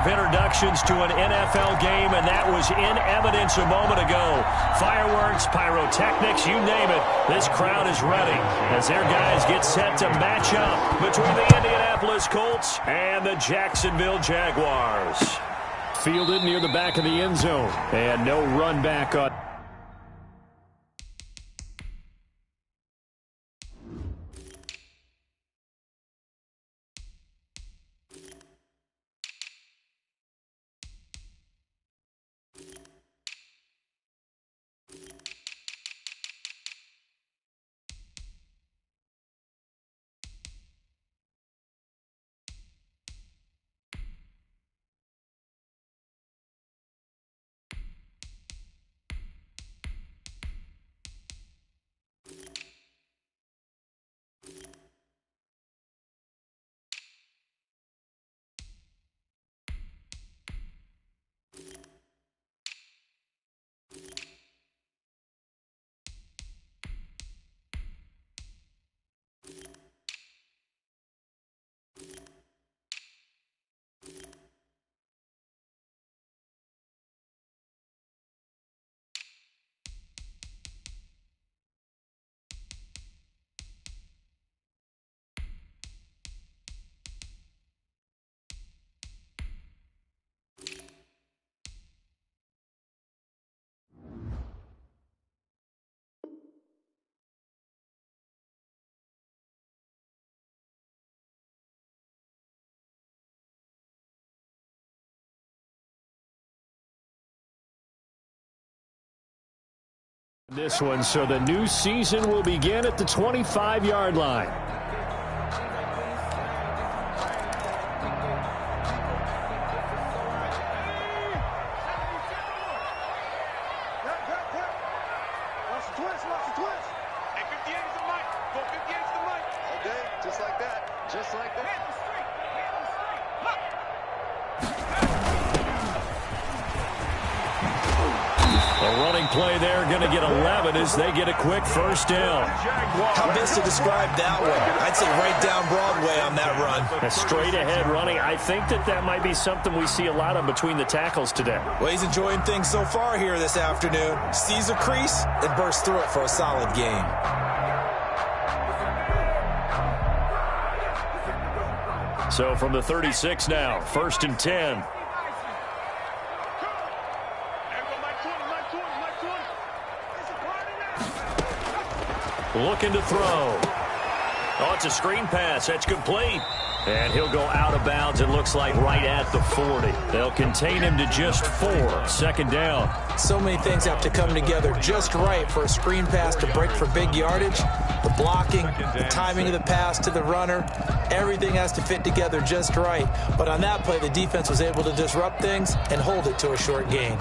of introductions to an NFL game, and that was in evidence a moment ago. Fireworks, pyrotechnics, you name it. This crowd is ready as their guys get set to match up between the Indianapolis Colts and the Jacksonville Jaguars. Fielded near the back of the end zone, and no run back on. This one, so the new season will begin at the 25-yard line. Play there, going to get 11 as they get a quick first down. How best to describe that one? I'd say right down Broadway on that run. A straight ahead running. I think that might be something we see a lot of between the tackles today. Well, he's enjoying things so far here this afternoon. Sees a crease and bursts through it for a solid gain. So from the 36 now, 1st and 10. Looking to throw. Oh, it's a screen pass. That's complete. And he'll go out of bounds, it looks like, right at the 40. They'll contain him to just 4. Second down. So many things have to come together just right for a screen pass to break for big yardage. The blocking, the timing of the pass to the runner, everything has to fit together just right. But on that play, the defense was able to disrupt things and hold it to a short gain.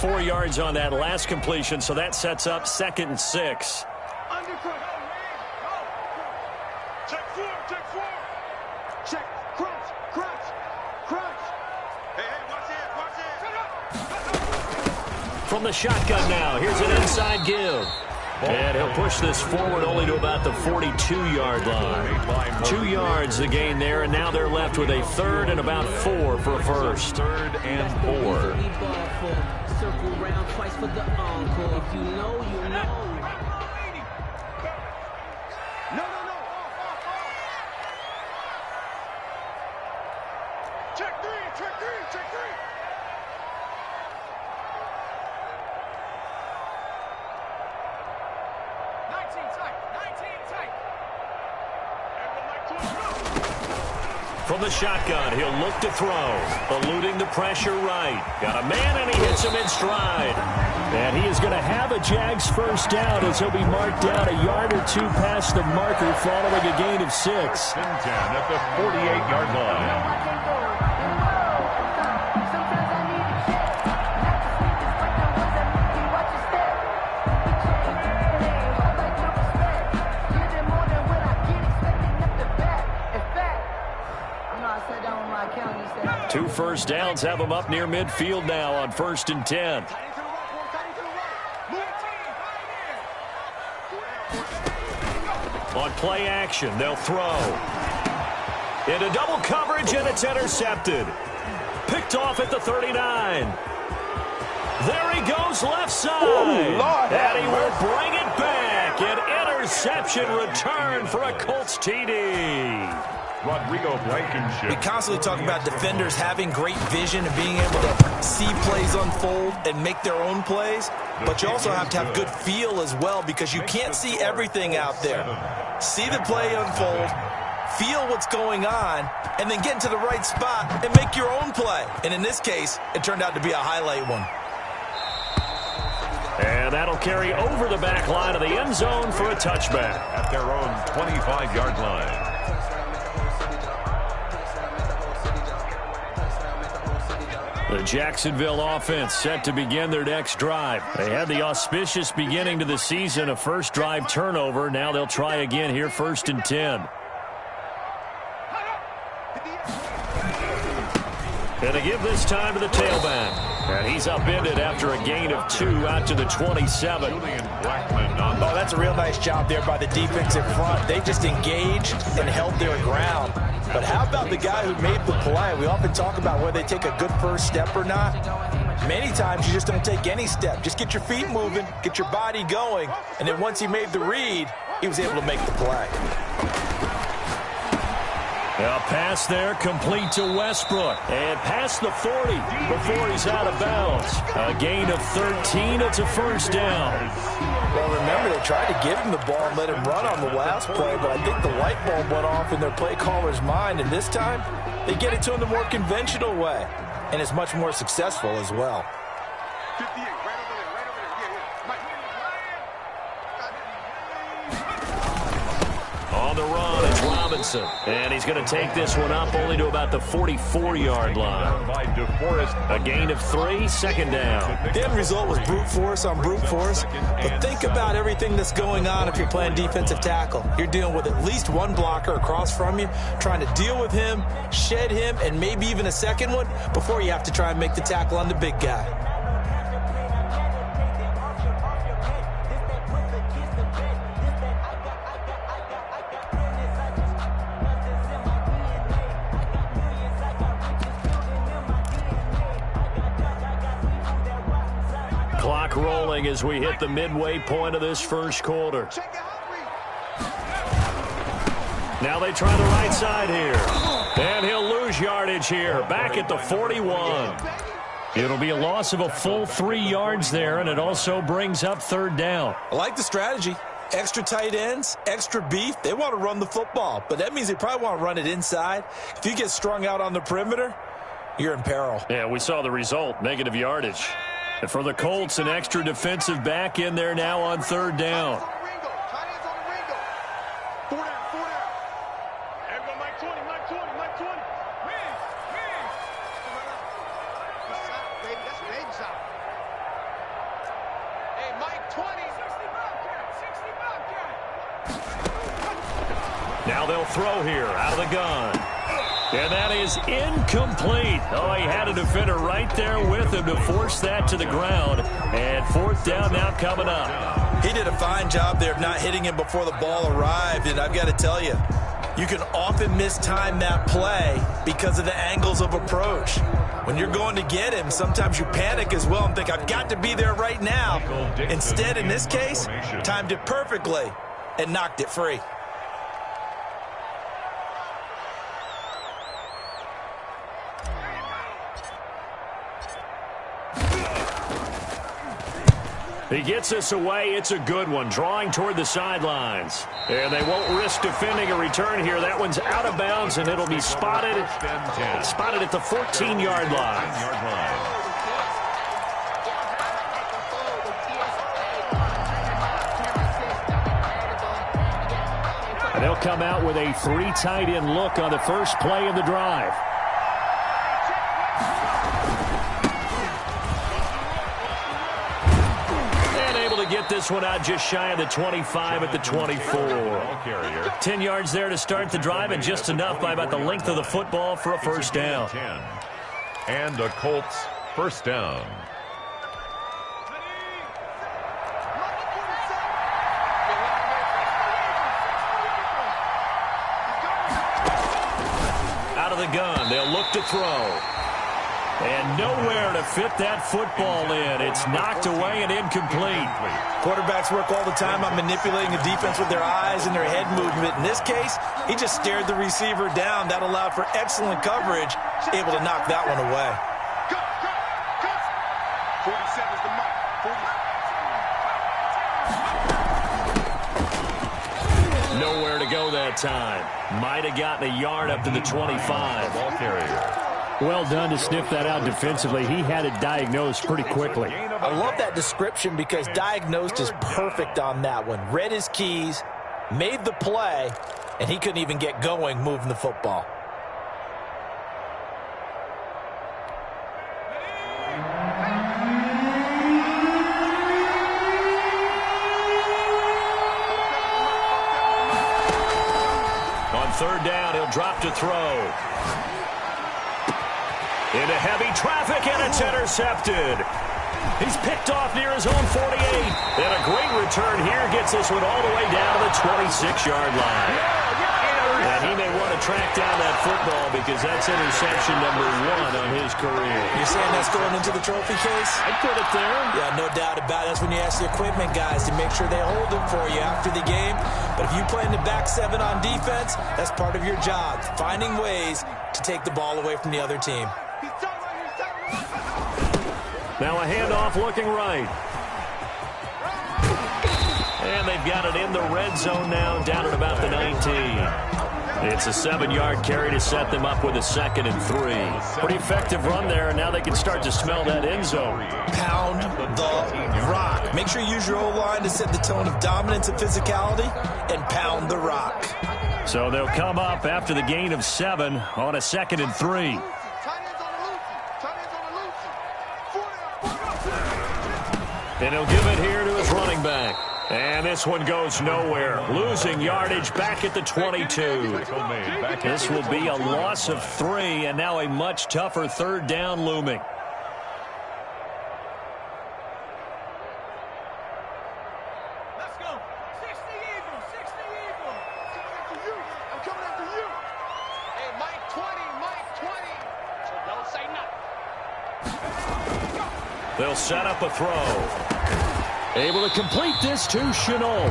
4 yards on that last completion, so that sets up 2nd and 6. Check 4. Check, crunch. Hey, watch it. From the shotgun now, here's an inside give. And he'll push this forward only to about the 42-yard line. 2 yards the gain there, and now they're left with a 3rd and about 4 for a first. 3rd and 4. Circle round twice for the encore. If you know, you know. No. Check 3. 19 tight. From the shotgun, he'll look to throw. Eluding the pressure right. Got a man, and he hits him in stride. And he is going to have a Jags first down as he'll be marked down a yard or 2 past the marker following a gain of 6. 10 at the 48-yard line. Two first downs have him up near midfield now on 1st and 10. On play action, they'll throw. Into double coverage, and it's intercepted. Picked off at the 39. There he goes left side. And he will bring it back. An interception return for a Colts TD. Rodrigo Blankenship. We constantly talk about defenders having great vision and being able to see plays unfold and make their own plays. But you also have to have good feel as well, because you can't see everything out there. See the play unfold, feel what's going on, and then get into the right spot and make your own play. And in this case, it turned out to be a highlight one. And that'll carry over the back line of the end zone for a touchback. At their own 25-yard line. The Jacksonville offense set to begin their next drive. They had the auspicious beginning to the season, a first drive turnover. Now they'll try again here, 1st and 10. And they give this time to the tailback. And he's upended after a gain of 2 out to the 27. Oh, that's a real nice job there by the defensive front. They just engaged and held their ground. But how about the guy who made the play? We often talk about whether they take a good first step or not. Many times you just don't take any step. Just get your feet moving, get your body going, and then once he made the read, he was able to make the play. A pass there complete to Westbrook. And past the 40 before he's out of bounds. A gain of 13. It's a first down. Well, remember, they tried to give him the ball and let him run on the last play, but I think the light bulb went off in their play caller's mind, and this time they get it to him the more conventional way, and it's much more successful as well. 58, right over there. On the run, it's Robinson. And he's going to take this one up only to about the 44-yard line. A gain of 3, second down. The end result was brute force on brute force. But think about everything that's going on if you're playing defensive tackle. You're dealing with at least one blocker across from you, trying to deal with him, shed him, and maybe even a second one before you have to try and make the tackle on the big guy. Clock rolling as we hit the midway point of this first quarter. Now they try the right side here. And he'll lose yardage here. Back at the 41. It'll be a loss of a full 3 yards there, and it also brings up 3rd down. I like the strategy. Extra tight ends, extra beef. They want to run the football, but that means they probably want to run it inside. If you get strung out on the perimeter, you're in peril. Yeah, we saw the result, negative yardage. And for the Colts, an extra defensive back in there now on 3rd down. Now they'll throw here out of the gun. And that is incomplete. Oh, he had a defender right there with him to force that to the ground. And 4th down now coming up. He did a fine job there of not hitting him before the ball arrived. And I've got to tell you, you can often mistime that play because of the angles of approach. When you're going to get him, sometimes you panic as well and think, I've got to be there right now. Instead, in this case, timed it perfectly and knocked it free. He gets us away. It's a good one, drawing toward the sidelines. And they won't risk defending a return here. That one's out of bounds, and it'll be spotted at the 14-yard line. And they'll come out with a 3 tight end look on the first play of the drive. Get this one out just shy of the 25 at the 24. 10 yards there to start the drive, and just enough by about the length of the football for a first down. And a Colts first down. of the gun. They'll look to throw. And nowhere to fit that football in. It's knocked away and incomplete. Quarterbacks work all the time on manipulating the defense with their eyes and their head movement. In this case, he just stared the receiver down. That allowed for excellent coverage, able to knock that one away. 47 is the mark. 40. Nowhere to go that time. Might have gotten a yard up to the 25. Ball carrier. Well done to sniff that out defensively. He had it diagnosed pretty quickly. I love that description because diagnosed is perfect on that one. Read his keys, made the play, and he couldn't even get going moving the football. On third down, he'll drop to throw. Into heavy traffic, and it's intercepted. He's picked off near his own 48. And a great return here gets this one all the way down to the 26-yard line. And he may want to track down that football because that's interception number 1 on his career. You're saying that's going into the trophy case? I'd put it there. Yeah, no doubt about it. That's when you ask the equipment guys to make sure they hold it for you after the game. But if you play in the back 7 on defense, that's part of your job, finding ways to take the ball away from the other team. Now a handoff looking right. And they've got it in the red zone now, down at about the 19. It's a 7-yard carry to set them up with a 2nd and 3. Pretty effective run there, and now they can start to smell that end zone. Pound the rock. Make sure you use your O-line to set the tone of dominance and physicality, and pound the rock. So they'll come up after the gain of 7 on a 2nd and 3. And he'll give it here to his running back. And this one goes nowhere. Losing yardage back at the 22. This will be a loss of 3, and now a much tougher third down looming. Let's go. 60 Eagles. 60 Eagles. I'm coming after you. Hey, Mike 20. Mike 20. So don't say nothing. They'll set up a throw. Able to complete this to Chenault.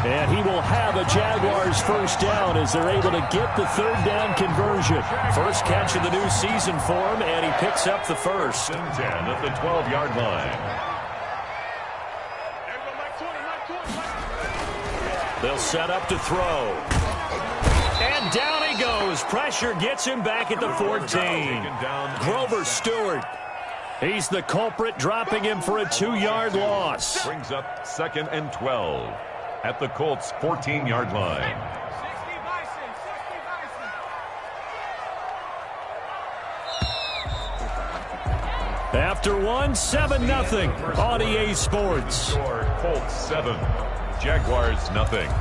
And he will have a Jaguars first down as they're able to get the third down conversion. First catch of the new season for him, and he picks up the first. 10 at the 12-yard line. They'll set up to throw. And down he goes. Pressure gets him back at the 14. Grover Stewart. He's the culprit, dropping him for a 2-yard loss. Brings up 2nd and 12 at the Colts' 14-yard line. After one, 7-0 on EA Sports. Score, Colts 7, Jaguars nothing.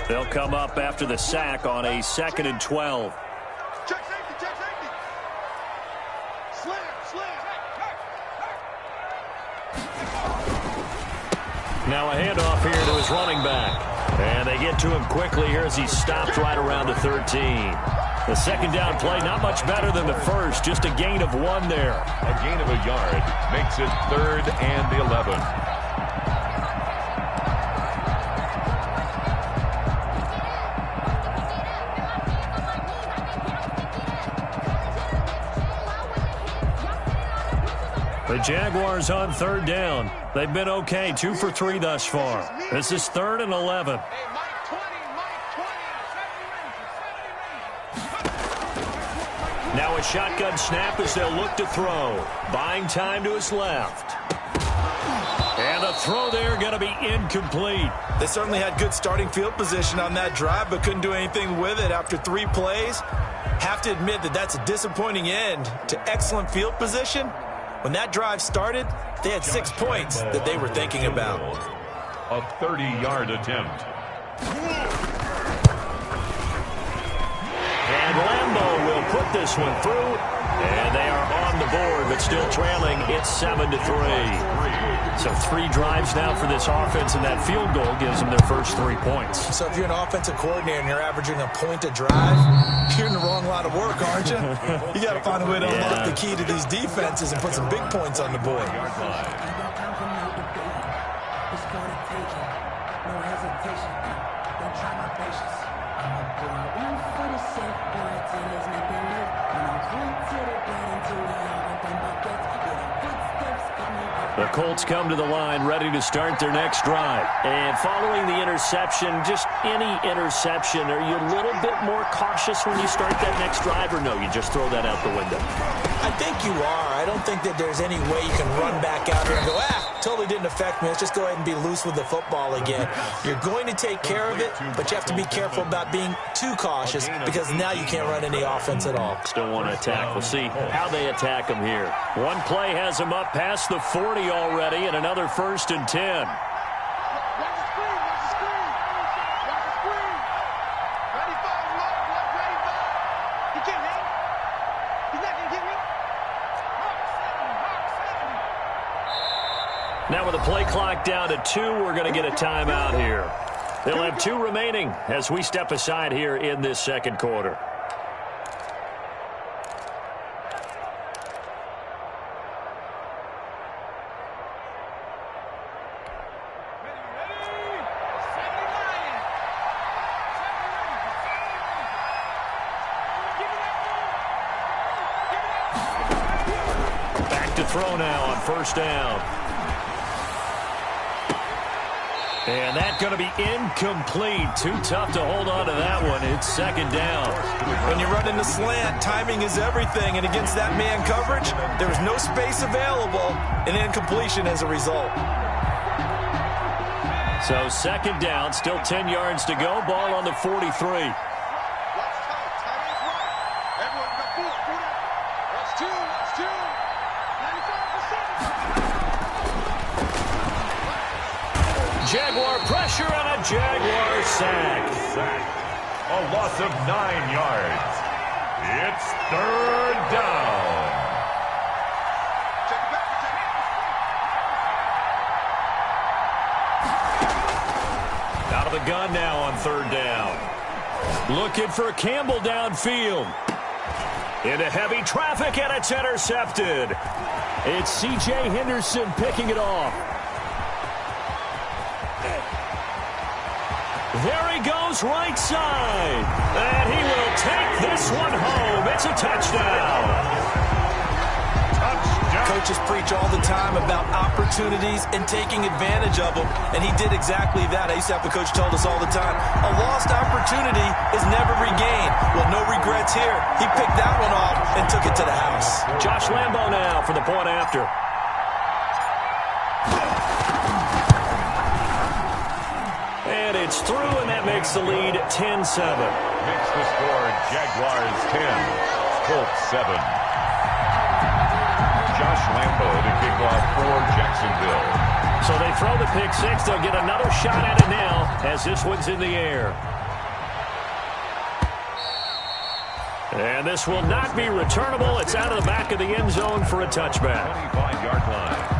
They'll come up after the sack on a 2nd and 12. Check safety. Check safety. Slam. Now a handoff here to his running back. And they get to him quickly here as he stopped right around the 13. The second down play, not much better than the first, just a gain of 1 there. A gain of a yard makes it 3rd and 11. The Jaguars on third down. They've been okay, 2 for 3 thus far. This is 3rd and 11. Hey, Mike 20. Now a shotgun snap as they'll look to throw. Buying time to his left. And the throw there going to be incomplete. They certainly had good starting field position on that drive, but couldn't do anything with it after 3 plays. Have to admit that that's a disappointing end to excellent field position. When that drive started, they had 6 points that they were thinking about. A 30-yard attempt. And Lambeau will put this one through. And they are on the board, but still trailing. It's 7-3. So 3 drives now for this offense, and that field goal gives them their first 3 points. So if you're an offensive coordinator and you're averaging a point a drive, you're in the wrong line of work, aren't you? You got to find a way to unlock the key to these defenses and put some big points on the board. The Colts come to the line ready to start their next drive. And following the interception, just any interception, are you a little bit more cautious when you start that next drive, or no, you just throw that out the window? I think you are. I don't think that there's any way you can run back out here and go, totally didn't affect me. Let's just go ahead and be loose with the football again. You're going to take care of it, but you have to be careful about being too cautious because now you can't run any offense at all. Still want to attack. We'll see how they attack them here. One play has them up past the 40 already, and another 1st and 10. Now with the play clock down to 2, we're going to get a timeout here. They'll have 2 remaining as we step aside here in this second quarter. Back to throw now on 1st down. And that's going to be incomplete. Too tough to hold on to that one. It's 2nd down. When you run in the slant, timing is everything. And against that man coverage, there was no space available, and incompletion as a result. So 2nd down, still 10 yards to go. Ball on the 43. Jaguar pressure and a Jaguar sack. A loss of 9 yards. It's 3rd down. Out of the gun now on 3rd down. Looking for Campbell downfield. Into heavy traffic, and it's intercepted. It's C.J. Henderson picking it off. There he goes, right side. And he will take this one home. It's a touchdown. Coaches preach all the time about opportunities and taking advantage of them, and he did exactly that. I used to have the coach told us all the time, a lost opportunity is never regained. Well, no regrets here. He picked that one off and took it to the house. Josh Lambeau now for the point after. And it's through, and that makes the lead 10-7. Makes the score Jaguars 10, Colts 7. Josh Lambeau to kick off for Jacksonville. So they throw the pick 6. They'll get another shot at it now as this one's in the air. And this will not be returnable. It's out of the back of the end zone for a touchback. 25-yard line.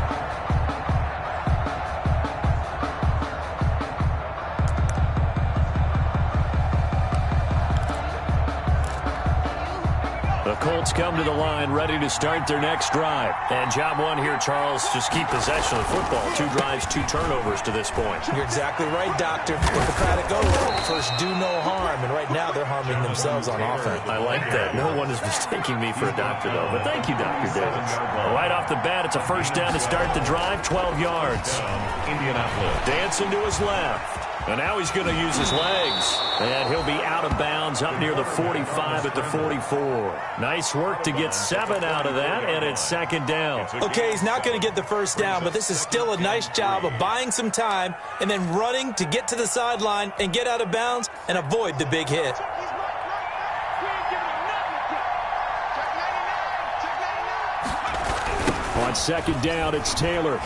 The Colts come to the line ready to start their next drive. And job one here, Charles, just keep possession of the football. 2 drives, 2 turnovers to this point. You're exactly right, Doctor. Hippocratic oath. First, do no harm. And right now, they're harming themselves on offense. I like that. No one is mistaking me for a doctor, though. But thank you, Dr. Davis. Right off the bat, it's a 1st down to start the drive, 12 yards. Indianapolis. Dancing to his left. And now he's going to use his legs. And he'll be out of bounds up near the 45 at the 44. Nice work to get 7 out of that, and it's 2nd down. Okay, he's not going to get the 1st down, but this is still a nice job of buying some time and then running to get to the sideline and get out of bounds and avoid the big hit. On 2nd down, it's Taylor.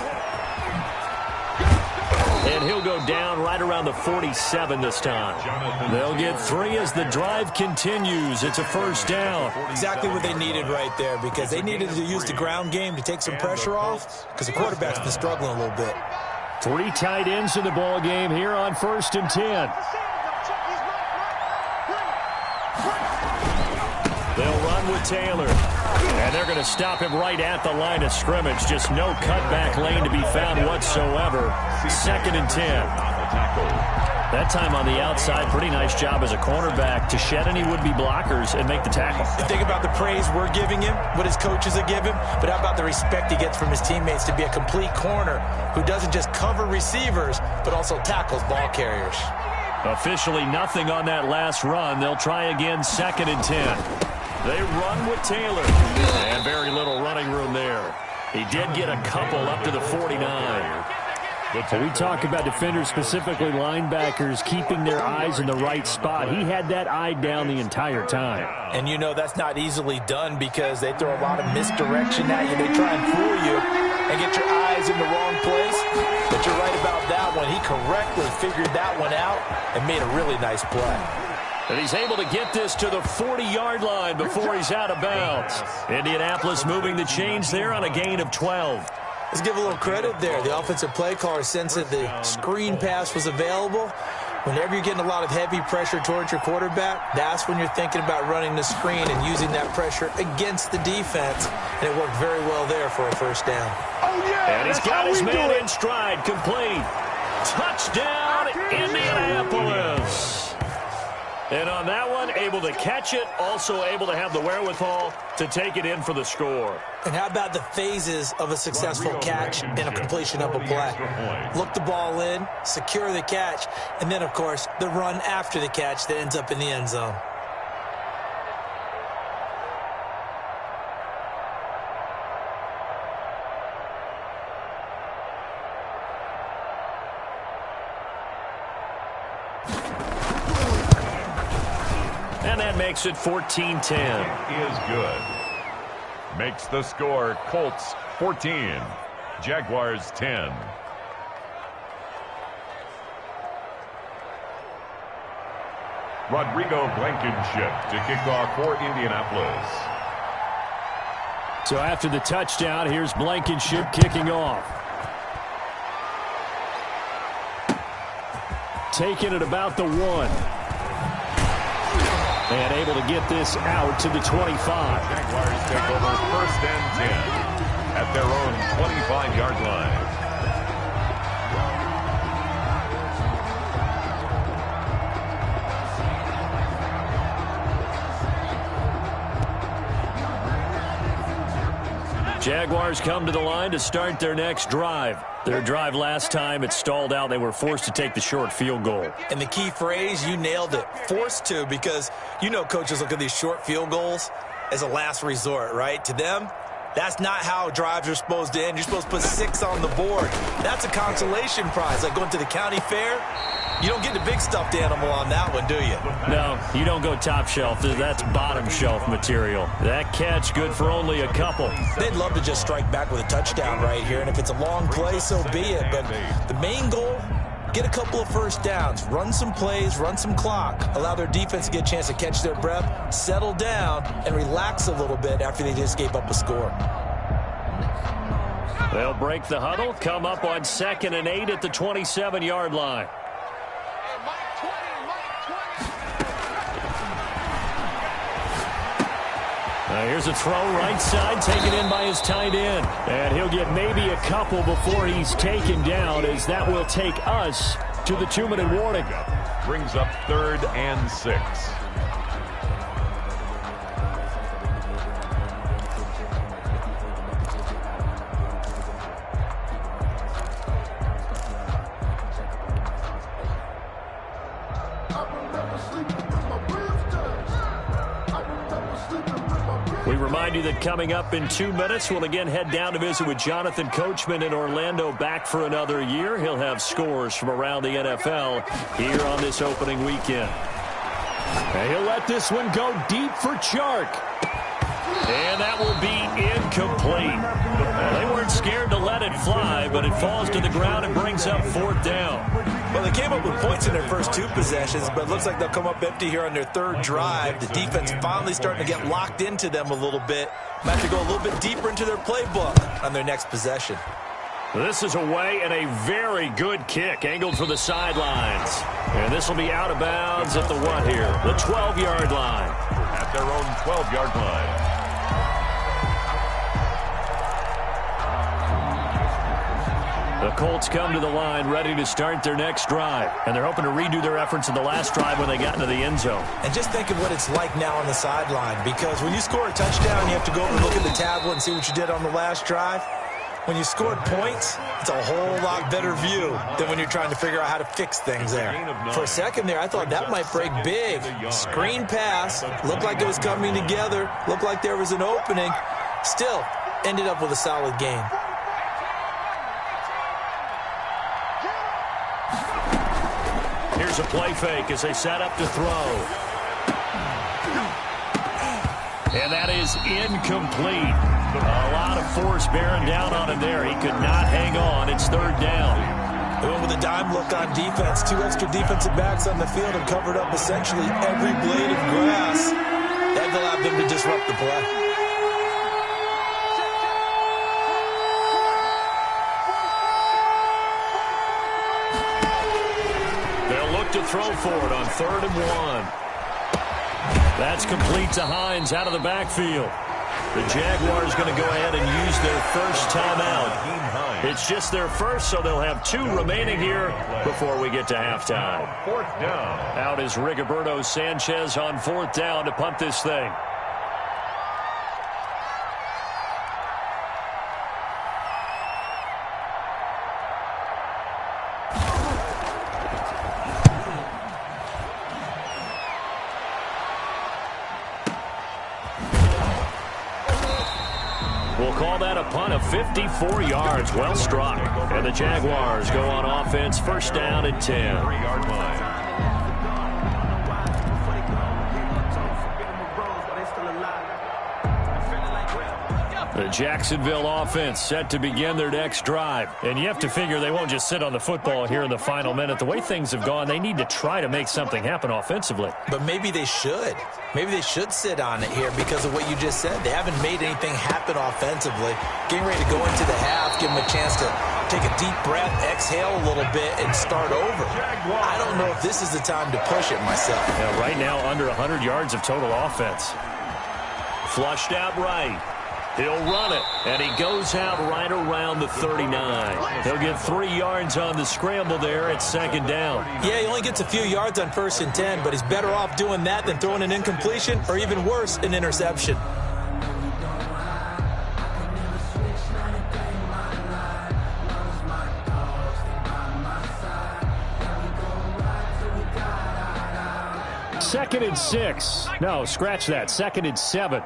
And he'll go down right around the 47 this time. They'll get 3 as the drive continues. It's a first down. Exactly what they needed right there, because they needed to use the ground game to take some pressure off, because the quarterback's been struggling a little bit. 3 tight ends in the ball game here on 1st and 10. They'll run with Taylor. And they're going to stop him right at the line of scrimmage. Just no cutback lane to be found whatsoever. 2nd and 10. That time on the outside, pretty nice job as a cornerback to shed any would-be blockers and make the tackle. You think about the praise we're giving him, what his coaches have given him, but how about the respect he gets from his teammates to be a complete corner who doesn't just cover receivers, but also tackles ball carriers. Officially nothing on that last run. They'll try again, 2nd and 10. They run with Taylor. And very little running room there. He did get a couple up to the 49. We talk about defenders, specifically linebackers, keeping their eyes in the right spot. He had that eye down the entire time. And you know that's not easily done because they throw a lot of misdirection at you. They try and fool you and get your eyes in the wrong place. But you're right about that one. He correctly figured that one out and made a really nice play. And he's able to get this to the 40-yard line before he's out of bounds. Indianapolis moving the chains there on a gain of 12. Let's give a little credit there. The offensive play caller sensed that the screen pass was available. Whenever you're getting a lot of heavy pressure towards your quarterback, that's when you're thinking about running the screen and using that pressure against the defense. And it worked very well there for a first down. Oh, yeah, and he's got his man in stride, complete. Touchdown, Indianapolis. And on that one, able to catch it, also able to have the wherewithal to take it in for the score. And how about the phases of a successful catch and a completion of a play? Look the ball in, secure the catch, and then, of course, the run after the catch that ends up in the end zone. And that makes it 14-10. Is good. Makes the score Colts 14, Jaguars 10. Rodrigo Blankenship to kick off for Indianapolis. So after the touchdown, here's Blankenship kicking off. Taking it about the 1. And able to get this out to the 25. Jaguars take over 1st and 10 at their own 25-yard line. Jaguars come to the line to start their next drive. Their drive last time, it stalled out. They were forced to take the short field goal. And the key phrase, you nailed it, forced to, because you know coaches look at these short field goals as a last resort, right? To them, that's not how drives are supposed to end. You're supposed to put 6 on the board. That's a consolation prize, like going to the county fair. You don't get the big stuffed animal on that one, do you? No, you don't go top shelf. That's bottom shelf material. That catch good for only a couple. They'd love to just strike back with a touchdown right here, and if it's a long play, so be it. But the main goal, get a couple of first downs, run some plays, run some clock, allow their defense to get a chance to catch their breath, settle down, and relax a little bit after they just gave up a score. They'll break the huddle, come up on 2nd and 8 at the 27-yard line. Here's a throw right side, taken in by his tight end. And he'll get maybe a couple before he's taken down, as that will take us to the 2-minute warning. Brings up 3rd and 6. We remind you that coming up in 2 minutes, we'll again head down to visit with Jonathan Coachman in Orlando, back for another year. He'll have scores from around the NFL here on this opening weekend. And he'll let this one go deep for Chark. And that will be incomplete. Well, they weren't scared to let it fly, but it falls to the ground and brings up 4th down. Well, they came up with points in their first 2 possessions, but it looks like they'll come up empty here on their 3rd drive. The defense finally starting to get locked into them a little bit. Might have to go a little bit deeper into their playbook on their next possession. This is away and a very good kick angled for the sidelines. And this will be out of bounds at the what here? The 12-yard line. At their own 12-yard line. The Colts come to the line ready to start their next drive. And they're hoping to redo their efforts in the last drive when they got into the end zone. And just think of what it's like now on the sideline, because when you score a touchdown, you have to go over and look at the tablet and see what you did on the last drive. When you scored points, it's a whole lot better view than when you're trying to figure out how to fix things there. For a second there, I thought that might break big. Screen pass, looked like it was coming together, looked like there was an opening. Still, ended up with a solid game. Here's a play fake as they set up to throw. And that is incomplete. A lot of force bearing down on him there. He could not hang on. It's 3rd down. They went with a dime look on defense. 2 extra defensive backs on the field and covered up essentially every blade of grass. That allowed them to disrupt the play. They'll look to throw for it on 3rd and 1. That's complete to Hines out of the backfield. The Jaguars going to go ahead and use their first timeout. It's just their first, so they'll have 2 remaining here before we get to halftime. 4th down. Out is Rigoberto Sanchez on 4th down to punt this thing. We'll call that a punt of 54 yards. Well struck. And the Jaguars go on offense. 1st down and 10. 3-yard line. The Jacksonville offense set to begin their next drive. And you have to figure they won't just sit on the football here in the final minute. The way things have gone, they need to try to make something happen offensively. But maybe they should. Maybe they should sit on it here because of what you just said. They haven't made anything happen offensively. Getting ready to go into the half, give them a chance to take a deep breath, exhale a little bit, and start over. I don't know if this is the time to push it myself. Yeah, right now, under 100 yards of total offense. Flushed out right. He'll run it, and he goes out right around the 39. He'll get 3 yards on the scramble there at 2nd down. Yeah, he only gets a few yards on 1st and 10, but he's better off doing that than throwing an incompletion or even worse, an interception. Second and 6. No, scratch that. 2nd and 7.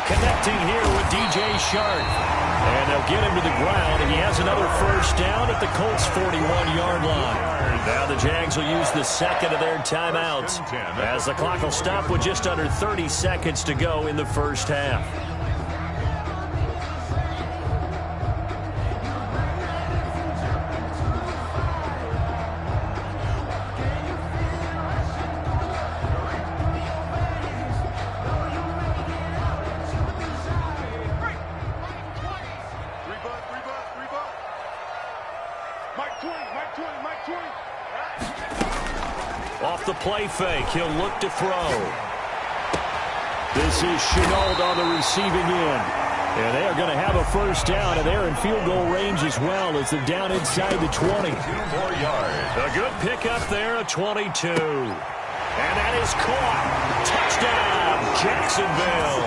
Connecting here with DJ Shark. And they'll get him to the ground, and he has another 1st down at the Colts' 41-yard line. Now the Jags will use the 2nd of their timeouts as the clock will stop with just under 30 seconds to go in the 1st half. Off the play fake, he'll look to throw. This is Chenault on the receiving end. And they are going to have a 1st down, and they're in field goal range as well as they're down inside the 20. 2 more yards. A good pickup there at 22. And that is caught. Touchdown, Jacksonville.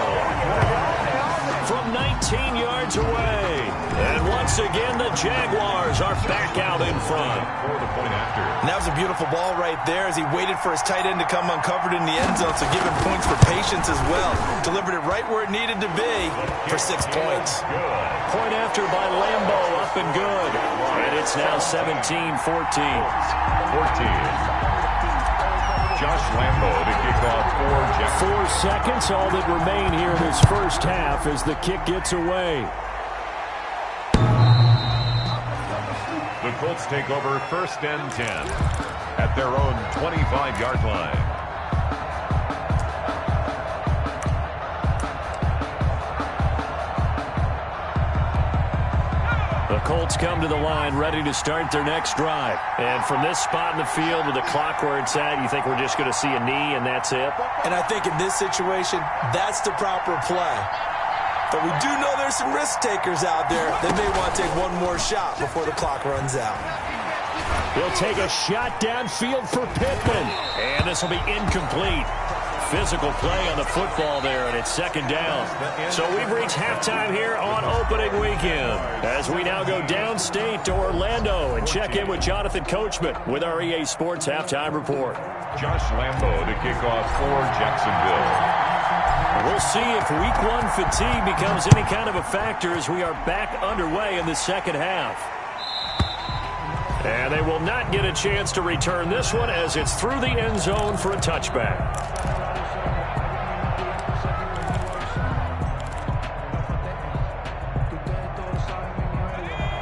from 19 yards away. And once again, the Jaguars are back out in front. For the point after. And that was a beautiful ball right there as he waited for his tight end to come uncovered in the end zone, so give him points for patience as well. Delivered it right where it needed to be for 6 points. Point after by Lambo, up and good. And it's now 17-14. 14. Josh Lambo to kick off for Jags. 4 seconds, all that remain here in this first half as the kick gets away. The Colts take over 1st and 10 at their own 25-yard line. The Colts come to the line ready to start their next drive. And from this spot in the field with the clock where it's at, you think we're just going to see a knee and that's it? And I think in this situation, that's the proper play. But we do know there's some risk takers out there. They may want to take one more shot before the clock runs out. He'll take a shot downfield for Pittman. And this will be incomplete. Physical play on the football there, and it's 2nd down. So we've reached halftime here on opening weekend as we now go downstate to Orlando and check in with Jonathan Coachman with our EA Sports Halftime Report. Josh Lambo to kick off for Jacksonville. We'll see if Week 1 fatigue becomes any kind of a factor as we are back underway in the second half. And they will not get a chance to return this one as it's through the end zone for a touchback.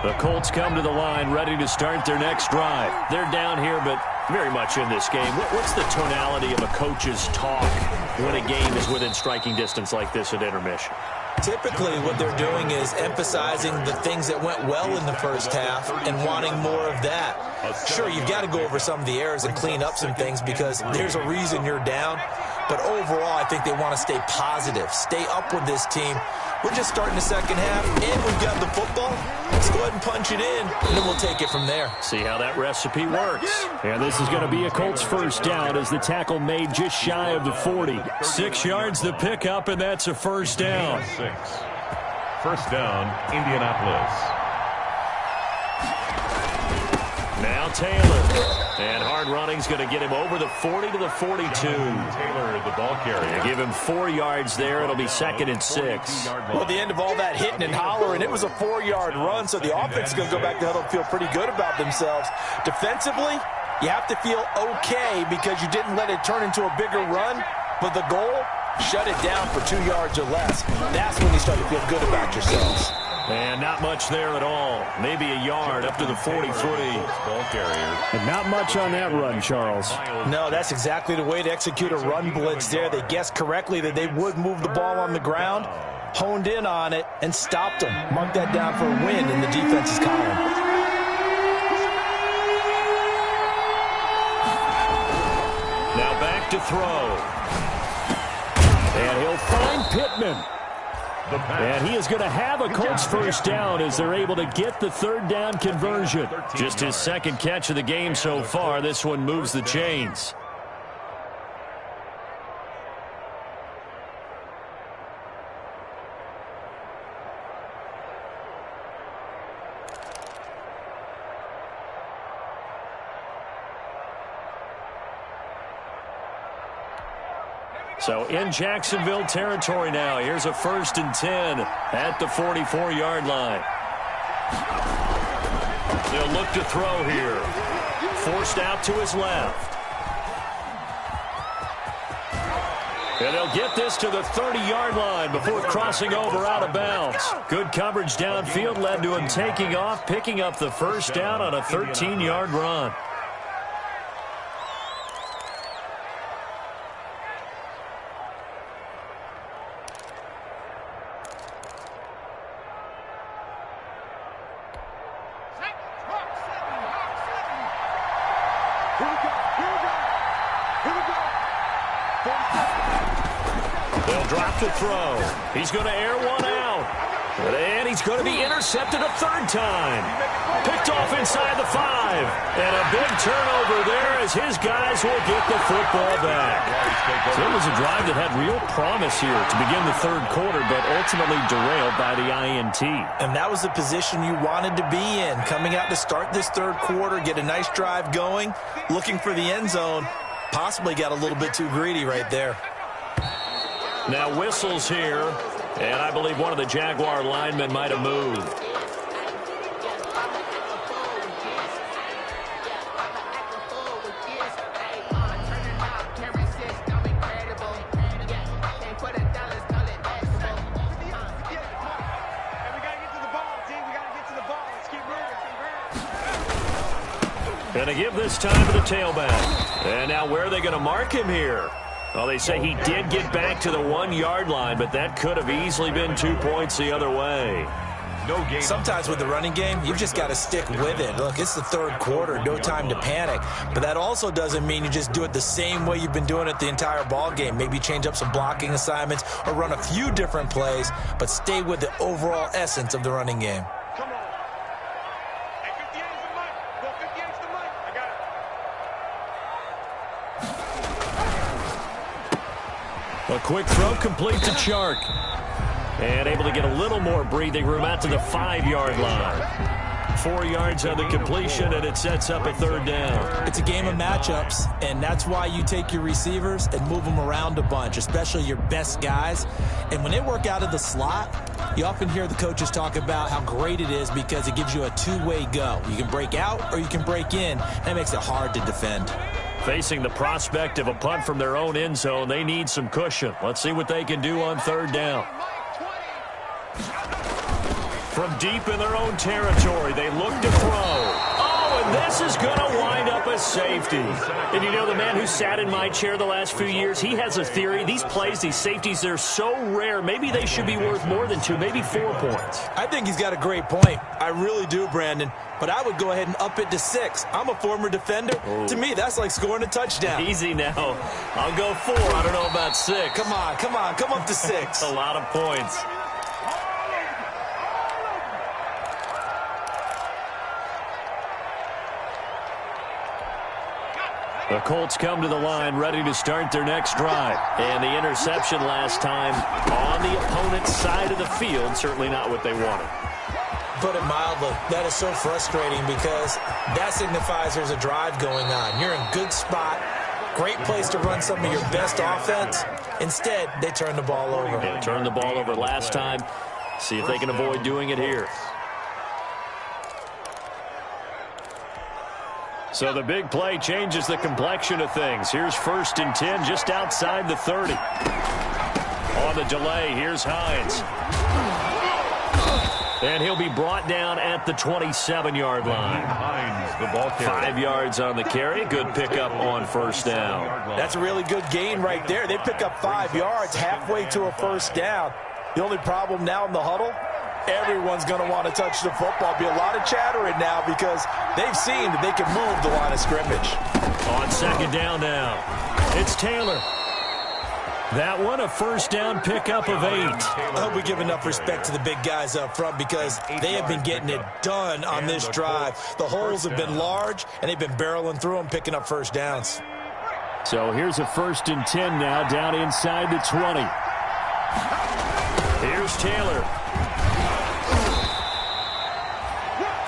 The Colts come to the line ready to start their next drive. They're down here, but very much in this game. What's the tonality of a coach's talk when a game is within striking distance like this at intermission? Typically, what they're doing is emphasizing the things that went well in the first half and wanting more of that. Sure, you've got to go over some of the errors and clean up some things because there's a reason you're down. But overall, I think they want to stay positive, stay up with this team. We're just starting the second half, and we've got the football. Let's go ahead and punch it in, and then we'll take it from there. See how that recipe works. And this is going to be a Colts first down as the tackle made just shy of the 40. 6 yards the pickup, and that's a first down. 6. First down, Indianapolis. Now Taylor. And hard running's going to get him over the 40 to the 42. Taylor, the ball carrier. Give him 4 yards there. It'll be 2nd and 6. Well, at the end of all that hitting and hollering, it was a 4-yard run, so the offense is going to go back to huddle and feel pretty good about themselves. Defensively, you have to feel okay because you didn't let it turn into a bigger run, but the goal, shut it down for 2 yards or less. That's when you start to feel good about yourselves. And not much there at all. Maybe a yard up to the 43. Ball carrier. And not much on that run, Charles. No, that's exactly the way to execute a run blitz there. They guessed correctly that they would move the ball on the ground, honed in on it, and stopped them. Mark that down for a win in the defense's column. Now back to throw. And he'll find Pittman. And he is going to have a Colts first down as they're able to get the 3rd down conversion. Just his 2nd catch of the game so far. This one moves the chains. So in Jacksonville territory now. Here's a 1st and 10 at the 44-yard line. They'll look to throw here. Forced out to his left. And they'll get this to the 30-yard line before crossing over out of bounds. Good coverage downfield led to him taking off, picking up the first down on a 13-yard run. They'll drop to throw. He's going to air one out. And he's going to be intercepted a third time. Picked off inside the 5. And a big turnover there as his guys will get the football back. So it was a drive that had real promise here to begin the third quarter, but ultimately derailed by the INT. And that was the position you wanted to be in. Coming out to start this third quarter, get a nice drive going, looking for the end zone. Possibly got a little bit too greedy right there. Now whistles here. And I believe one of the Jaguar linemen might have moved. And a give this time to the tailback. And now where are they going to mark him here? Well, they say he did get back to the 1-yard line, but that could have easily been 2 points the other way. Sometimes with the running game, you've just got to stick with it. Look, it's the third quarter, no time to panic. But that also doesn't mean you just do it the same way you've been doing it the entire ball game. Maybe change up some blocking assignments or run a few different plays, but stay with the overall essence of the running game. Come on. Hey, 58 is the mic. Go 58 is the mic. I got it. A quick throw complete to Chark. And able to get a little more breathing room out to the 5-yard line. 4 yards on the completion, and it sets up a third down. It's a game of matchups, and that's why you take your receivers and move them around a bunch, especially your best guys. And when they work out of the slot, you often hear the coaches talk about how great it is because it gives you a two-way go. You can break out or you can break in. That makes it hard to defend. Facing the prospect of a punt from their own end zone, they need some cushion. Let's see what they can do on third down. From deep in their own territory, they look to throw. Oh, and this is going to wind up a safety. And you know, the man who sat in my chair the last few years, he has a theory. These plays, these safeties, they're so rare. Maybe they should be worth more than 2, maybe 4 points. I think he's got a great point. I really do, Brandon. But I would go ahead and up it to 6. I'm a former defender. Oh. To me, that's like scoring a touchdown. Easy now. I'll go 4. I don't know about 6. Come on. Come up to 6. A lot of points. The Colts come to the line ready to start their next drive. And the interception last time on the opponent's side of the field, certainly not what they wanted. Put it mildly, that is so frustrating because that signifies there's a drive going on. You're in a good spot, great place to run some of your best offense. Instead, they turn the ball over. Yeah, turned the ball over last time. See if they can avoid doing it here. So the big play changes the complexion of things. Here's 1st and 10 just outside the 30. On the delay, here's Hines. And he'll be brought down at the 27-yard line. Hines, the ball carrier. 5 yards on the carry. Good pickup on first down. That's a really good gain right there. They pick up 5 yards halfway to a first down. The only problem now in the huddle, everyone's going to want to touch the football. Be a lot of chattering now because they've seen that they can move the line of scrimmage. On second down now, it's Taylor. That one, a first down pickup of 8. I hope we give enough respect to the big guys up front because they have been getting it done on this drive. The holes have been large, and they've been barreling through them, picking up first downs. So here's a 1st and 10 now down inside the 20. Here's Taylor.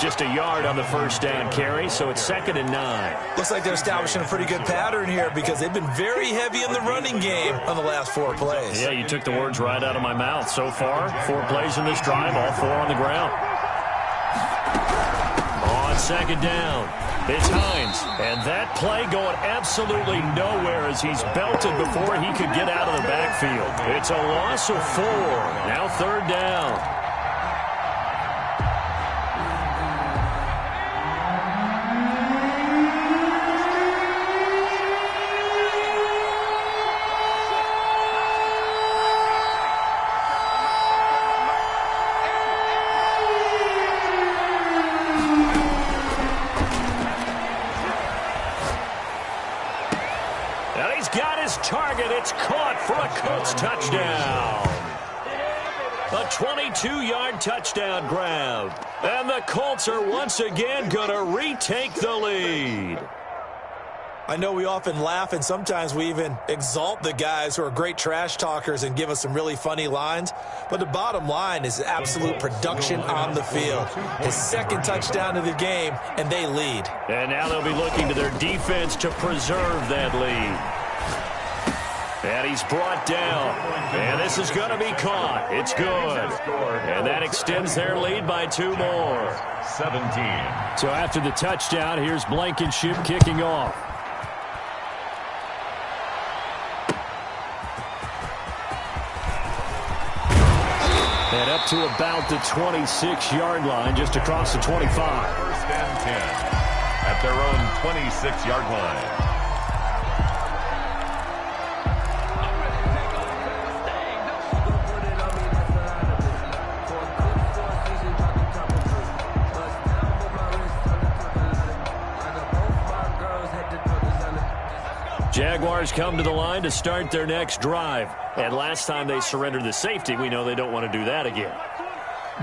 Just a yard on the first down carry, so it's 2nd and 9. Looks like they're establishing a pretty good pattern here because they've been very heavy in the running game on the last 4 plays. Yeah, you took the words right out of my mouth. So far, 4 plays in this drive, all 4 on the ground. On 2nd down, it's Hines. And that play going absolutely nowhere as he's belted before he could get out of the backfield. It's a loss of 4. Now 3rd down. Target, it's caught for a Colts touchdown. A 22-yard touchdown grab. And the Colts are once again going to retake the lead. I know we often laugh, and sometimes we even exalt the guys who are great trash talkers and give us some really funny lines. But the bottom line is absolute production on the field. His second touchdown of the game, and they lead. And now they'll be looking to their defense to preserve that lead. And he's brought down. And this is going to be caught. It's good. And that extends their lead by 2 more. 17. So after the touchdown, here's Blankenship kicking off. And up to about the 26-yard line, just across the 25. First and 10 at their own 26-yard line. Jaguars come to the line to start their next drive. And last time they surrendered the safety, we know they don't want to do that again.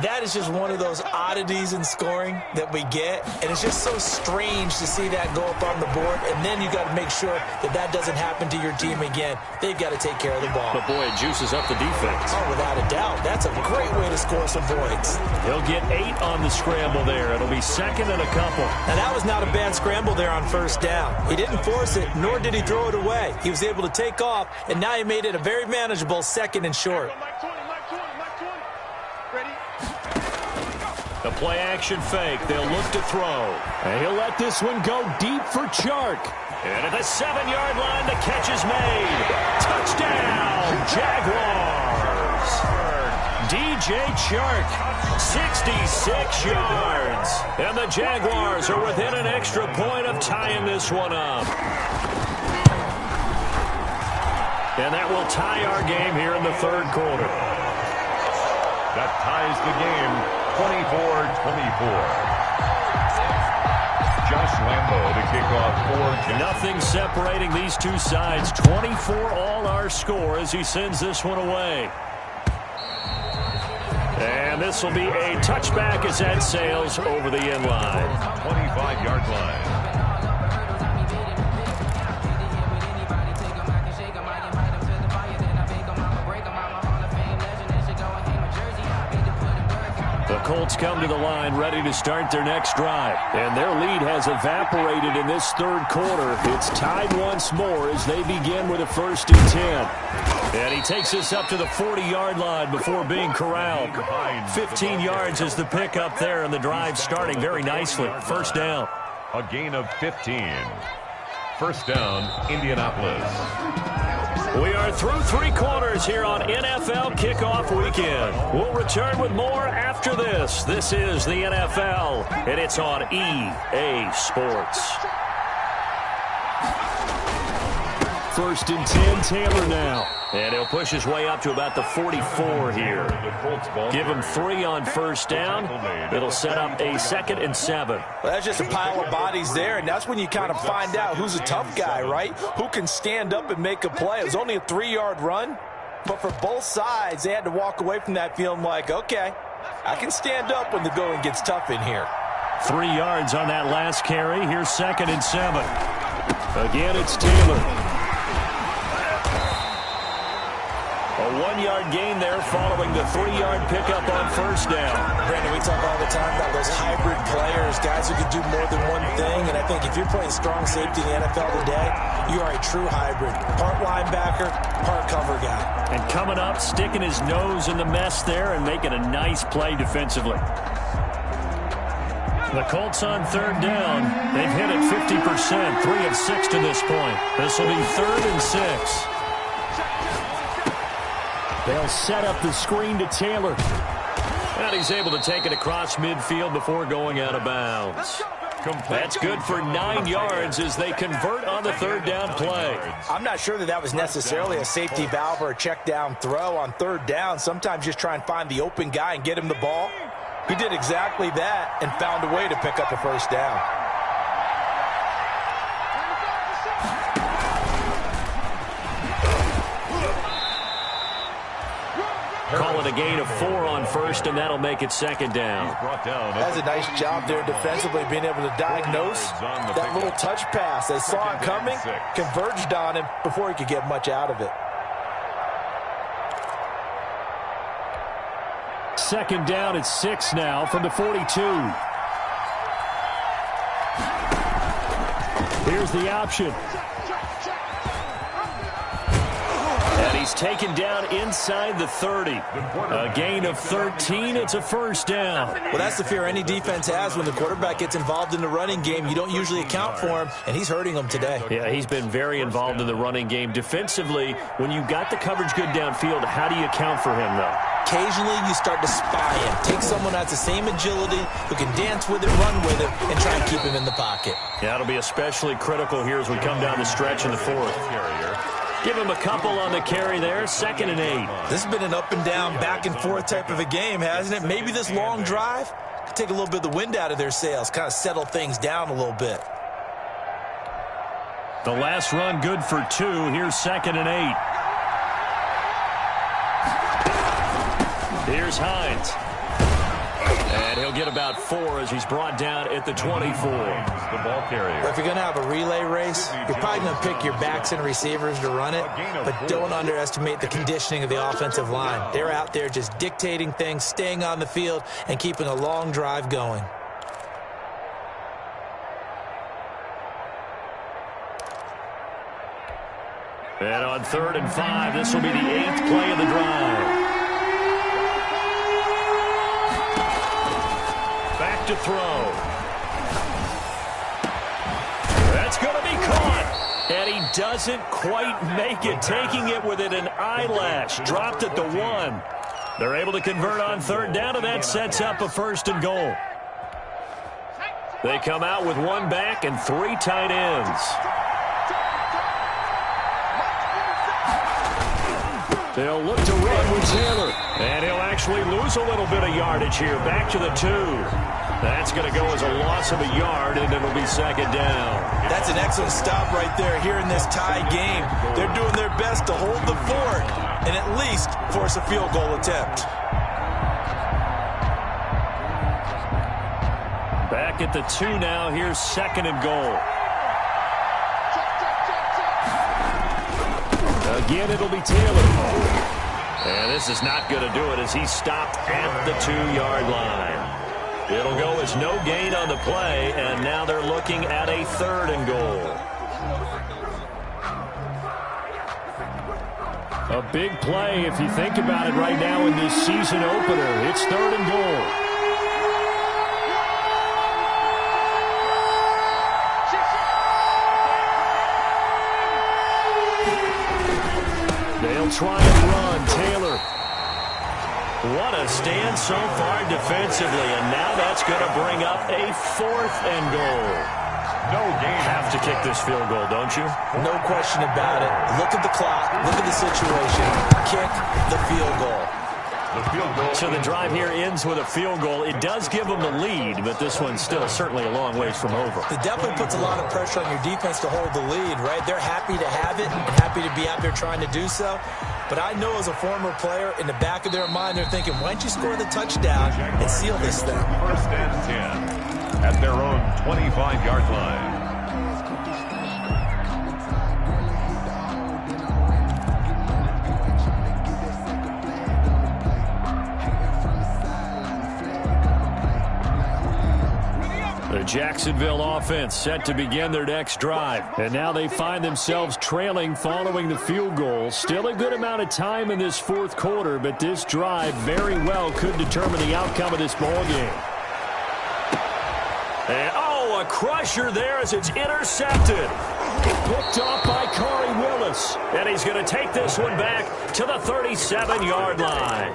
That is just one of those oddities in scoring that we get, and it's just so strange to see that go up on the board, and then you got to make sure that that doesn't happen to your team again. They've got to take care of the ball. But, boy, it juices up the defense. Oh, without a doubt. That's a great way to score some points. He'll get 8 on the scramble there. It'll be second and a couple. And that was not a bad scramble there on first down. He didn't force it, nor did he throw it away. He was able to take off, and now he made it a very manageable second and short. The play-action fake. They'll look to throw. And he'll let this one go deep for Chark. And at the 7-yard line, the catch is made. Touchdown, Jaguars. DJ Chark, 66 yards. And the Jaguars are within an extra point of tying this one up. And that will tie our game here in the third quarter. That ties the game. 24-24. Josh Lambo to kick off 4. Nothing separating these two sides. 24 all our score as he sends this one away. And this will be a touchback as that sails over the end line. 25-yard line. The Colts come to the line ready to start their next drive. And their lead has evaporated in this third quarter. It's tied once more as they begin with a 1st and 10. And he takes this up to the 40-yard line before being corralled. 15 yards is the pickup there, and the drive starting very nicely. First down. A gain of 15. First down, Indianapolis. We are through 3 quarters here on NFL Kickoff Weekend. We'll return with more after this. This is the NFL, and it's on EA Sports. 1st and 10, Taylor now. And he'll push his way up to about the 44 here. Give him 3 on first down. It'll set up a 2nd and 7. Well, that's just a pile of bodies there, and that's when you kind of find out who's a tough guy, right? Who can stand up and make a play. It was only a 3-yard run, but for both sides, they had to walk away from that feeling like, okay, I can stand up when the going gets tough in here. 3 yards on that last carry. Here's 2nd and 7. Again, it's Taylor. A 1-yard gain there following the 3-yard pickup on first down. Brandon, we talk all the time about those hybrid players, guys who can do more than one thing. And I think if you're playing strong safety in the NFL today, you are a true hybrid. Part linebacker, part cover guy. And coming up, sticking his nose in the mess there and making a nice play defensively. The Colts on 3rd down. They've hit it 50%, 3 of 6 to this point. This will be 3rd and 6. They'll set up the screen to Taylor. And he's able to take it across midfield before going out of bounds. That's good for 9 yards as they convert on the 3rd down play. I'm not sure that was necessarily a safety valve or a check down throw on 3rd down. Sometimes just try and find the open guy and get him the ball. He did exactly that and found a way to pick up a 1st down. call it a gain of 4 on first, and that'll make it second down. That's a nice job there defensively, being able to diagnose that little touch pass. They saw it coming, converged on him before he could get much out of it. Second down at 6 now from the 42. Here's the option. And he's taken down inside the 30. A gain of 13. It's a first down. Well, that's the fear any defense has when the quarterback gets involved in the running game. You don't usually account for him, and he's hurting them today. Yeah, he's been very involved in the running game. Defensively, when you got the coverage good downfield, how do you account for him, though? Occasionally, you start to spy him. Take someone who has the same agility, who can dance with it, run with it, and try and keep him in the pocket. Yeah, it'll be especially critical here as we come down the stretch in the fourth. Give him a couple on the carry there, 2nd and 8. This has been an up and down, back and forth type of a game, hasn't it? Maybe this long drive could take a little bit of the wind out of their sails, kind of settle things down a little bit. The last run good for 2. Here's 2nd and 8. Here's Hines. And he'll get about 4 as he's brought down at the 24. The ball carrier. But if you're going to have a relay race, you're probably going to pick your backs and receivers to run it, but don't underestimate the conditioning of the offensive line. They're out there just dictating things, staying on the field, and keeping a long drive going. And on 3rd and 5, this will be the 8th play of the drive. Back to throw. That's going to be caught. And he doesn't quite make it, taking it within an eyelash. Dropped at the 1. They're able to convert on 3rd down, and that sets up a 1st and goal. They come out with 1 back and 3 tight ends. They'll look to run with Taylor. And he'll actually lose a little bit of yardage here. Back to the 2. That's going to go as a loss of a yard, and it'll be 2nd down. That's an excellent stop right there here in this tie game. They're doing their best to hold the fort and at least force a field goal attempt. Back at the 2 now. Here's 2nd and goal. Again, it'll be Taylor. And this is not going to do it as he's stopped at the 2-yard line. It'll go as no gain on the play, and now they're looking at a 3rd and goal. A big play if you think about it right now in this season opener. It's 3rd and goal. They'll try and run. Taylor. What a stand so far defensively, and now that's going to bring up a 4th and goal. No gain. Have to kick this field goal, don't you? No question about it. Look at the clock. Look at the situation. Kick the field goal. So the drive here ends with a field goal. It does give them the lead, but this one's still certainly a long ways from over. It definitely puts a lot of pressure on your defense to hold the lead, right? They're happy to have it and happy to be out there trying to do so. But I know as a former player, in the back of their mind, they're thinking, why don't you score the touchdown and seal this thing? 1st and 10 at their own 25-yard line. The Jacksonville offense set to begin their next drive. And now they find themselves trailing following the field goal. Still a good amount of time in this 4th quarter, but this drive very well could determine the outcome of this ball game. And, oh, a crusher there as it's intercepted. Picked off by Corey Willis. And he's going to take this one back to the 37-yard line.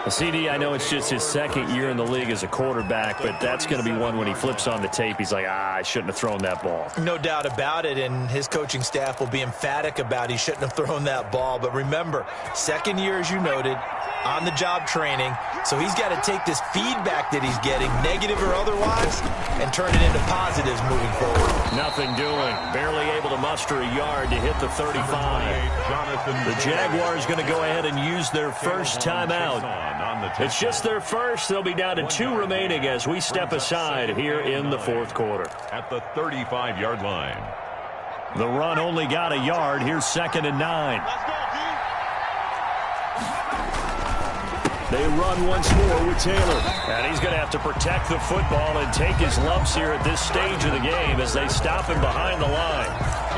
CD, I know it's just his 2nd year in the league as a quarterback, but that's going to be one when he flips on the tape, he's like, I shouldn't have thrown that ball. No doubt about it, and his coaching staff will be emphatic about he shouldn't have thrown that ball. But remember, 2nd year, as you noted, on-the-job training, so he's got to take this feedback that he's getting, negative or otherwise, and turn it into positives moving forward. Nothing doing. Barely able to muster a yard to hit the 35. 4th and The Jaguars going to go ahead and use their first timeout. It's just their first. They'll be down to 2 remaining as we step aside here in the 4th quarter. At the 35-yard line. The run only got a yard. Here's 2nd and 9. They run once more with Taylor. And he's going to have to protect the football and take his lumps here at this stage of the game as they stop him behind the line.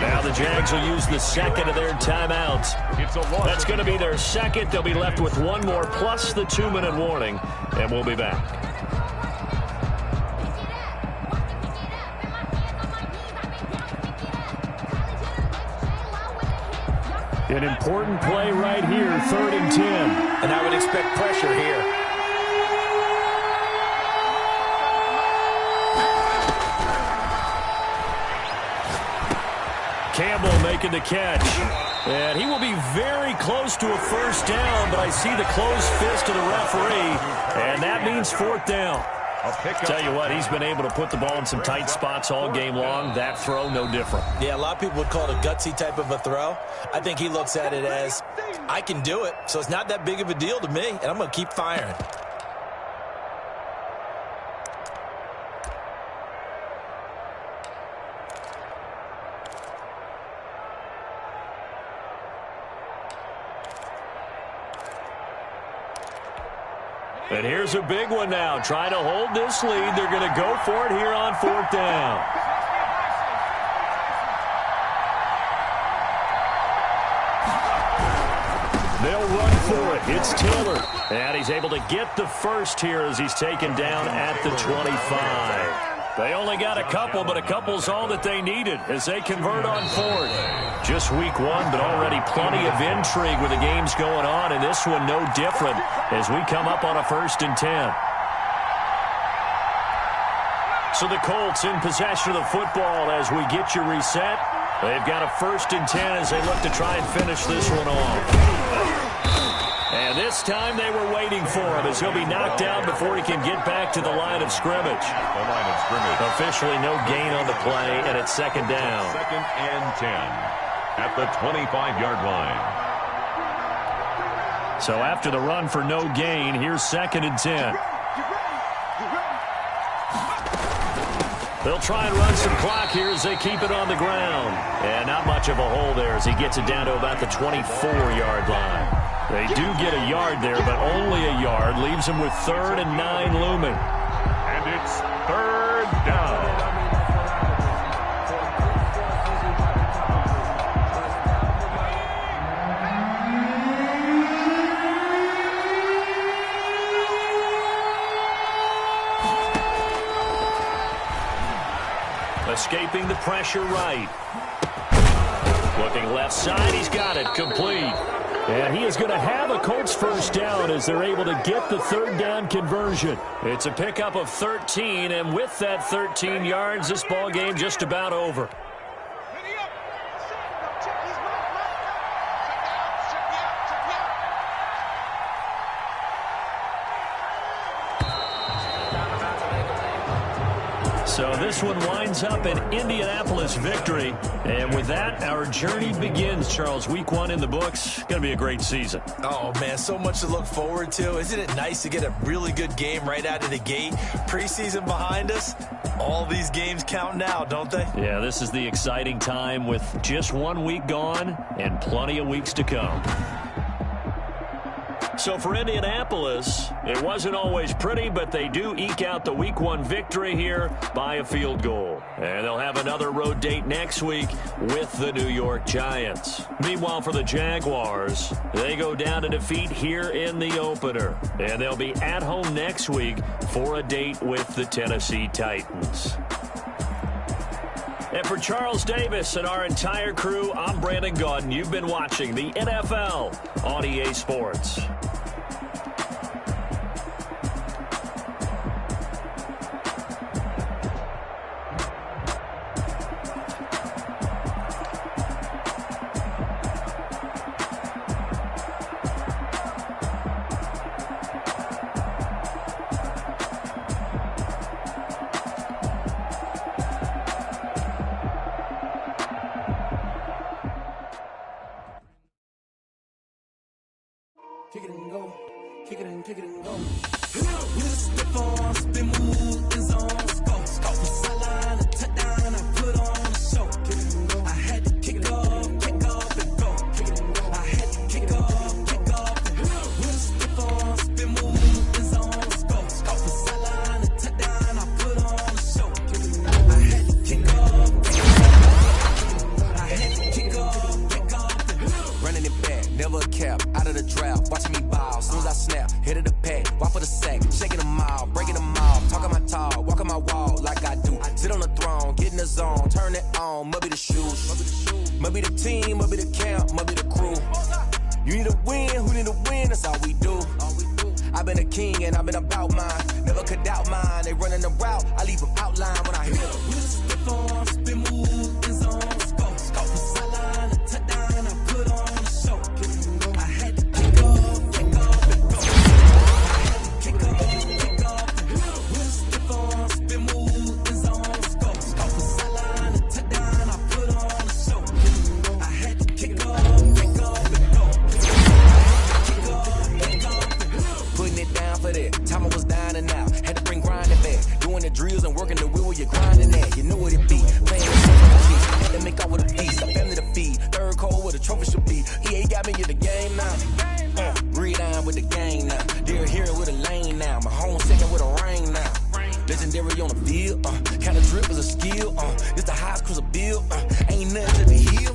Now the Jags will use the second of their timeouts. That's going to be their second. They'll be left with one more plus the 2-minute warning. And we'll be back. An important play right here, 3rd and 10. And I would expect pressure here. Campbell making the catch. And he will be very close to a first down, but I see the closed fist of the referee, and that means 4th down. Tell you what, he's been able to put the ball in some tight spots all game long. That throw, no different. Yeah, a lot of people would call it a gutsy type of a throw. I think he looks at it as, I can do it, so it's not that big of a deal to me, and I'm going to keep firing. And here's a big one now. Trying to hold this lead. They're going to go for it here on 4th down. They'll run for it. It's Taylor. And he's able to get the first here as he's taken down at the 25. They only got a couple, but a couple's all that they needed as they convert on 4th. Just week 1, but already plenty of intrigue with the games going on, and this one no different as we come up on a 1st and 10. So the Colts in possession of the football as we get you reset. They've got a 1st and 10 as they look to try and finish this one off. And this time they were waiting for him as he'll be knocked down before he can get back to the line of scrimmage. The line of scrimmage. Officially no gain on the play, and it's 2nd down. 2nd and 10 at the 25-yard line. So after the run for no gain, here's 2nd and 10. They'll try and run some clock here as they keep it on the ground. And not much of a hole there as he gets it down to about the 24-yard line. They do get a yard there, but only a yard. Leaves them with 3rd and 9 looming. And it's 3rd down. Escaping the pressure right. Looking left side, he's got it, complete. And he is going to have a Colts first down as they're able to get the 3rd down conversion. It's a pickup of 13, and with that 13 yards, this ball game just about over. So this one winds up an Indianapolis victory. And with that, our journey begins, Charles. Week 1 in the books. Going to be a great season. Oh, man, so much to look forward to. Isn't it nice to get a really good game right out of the gate? Preseason behind us. All these games count now, don't they? Yeah, this is the exciting time with just 1 week gone and plenty of weeks to come. So for Indianapolis, it wasn't always pretty, but they do eke out the Week 1 victory here by a field goal. And they'll have another road date next week with the New York Giants. Meanwhile, for the Jaguars, they go down to defeat here in the opener. And they'll be at home next week for a date with the Tennessee Titans. And for Charles Davis and our entire crew, I'm Brandon Gaudin. You've been watching the NFL on EA Sports. kick it and go, kick it and go. With a step on, spin move, in zone, go. Sideline, a touchdown, I put on a show. I had to kick off and go. I had to kick off and go. With a step on, spin move, in zone, go. Sideline, a touchdown, I put on a show. I had to kick off. I had to kick off. Running it back, never a cap, out of the drought, watching me ball. Soon as I snap, hit of the pack, walk for the sack, shaking them all, breaking them all, talking my tall, walking my wall like I do. Sit on the throne, get in the zone, turn it on, must be the shoes, must be the team, must be the camp, must be the crew. You need a win, who need a win, that's all we do. I've been a king and I've been about mine, never could doubt mine. They running the route, I leave them outline when I hit them. With a step on, spin move, in zone, go. Sideline, a touchdown, I put on a show. I had to kick off and go. I had to kick off. With a step on, spin move, in zone, go. Sideline, a touchdown, I put on a show. I had to kick off and go. Putting it down for that, time I was down and out, had to bring grinding back, doing the drills and working the wheel where you're grinding at, you know what it be, playing the shit for the kids, had to make out with a feast, a family to feed, third cold where the trophy should be, EA got me in the game now, read on with the gang now, they're here with a lane now, my home second with a ring now, legendary on the field, kind of drip is a skill, it's the highest cruiser bill, ain't nothing to the hill.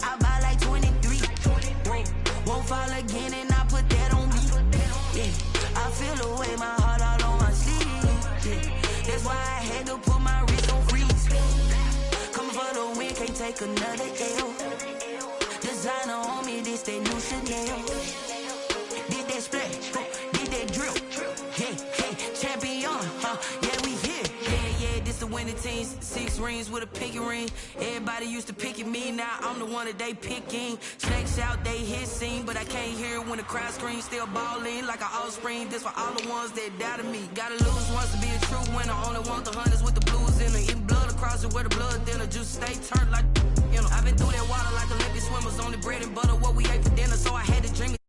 I buy like 23. Won't fall again and I put that on me. Yeah, I feel away my heart all on my sleeve. Yeah, that's why I had to put my wrist on freeze. Coming for the win, can't take another L. Designer on me, this that new Chanel. Did that splash, did that drill. Yeah, champion, yeah, we here. Yeah, this the winning team. 6 rings with a pinky ring. Everybody used to pick at me, now I'm the one that they picking. Snakes out, they hit scene, but I can't hear it when the crowd screams. Still balling like an offspring. This for all the ones that doubted me. Gotta lose once to be a true winner. Only want the hunters with the blues in it. Eating blood across it where the blood thinner. Just stay turned like, you know. I've been through that water like Olympic swimmers. Only bread and butter, what we ate for dinner, so I had to drink it.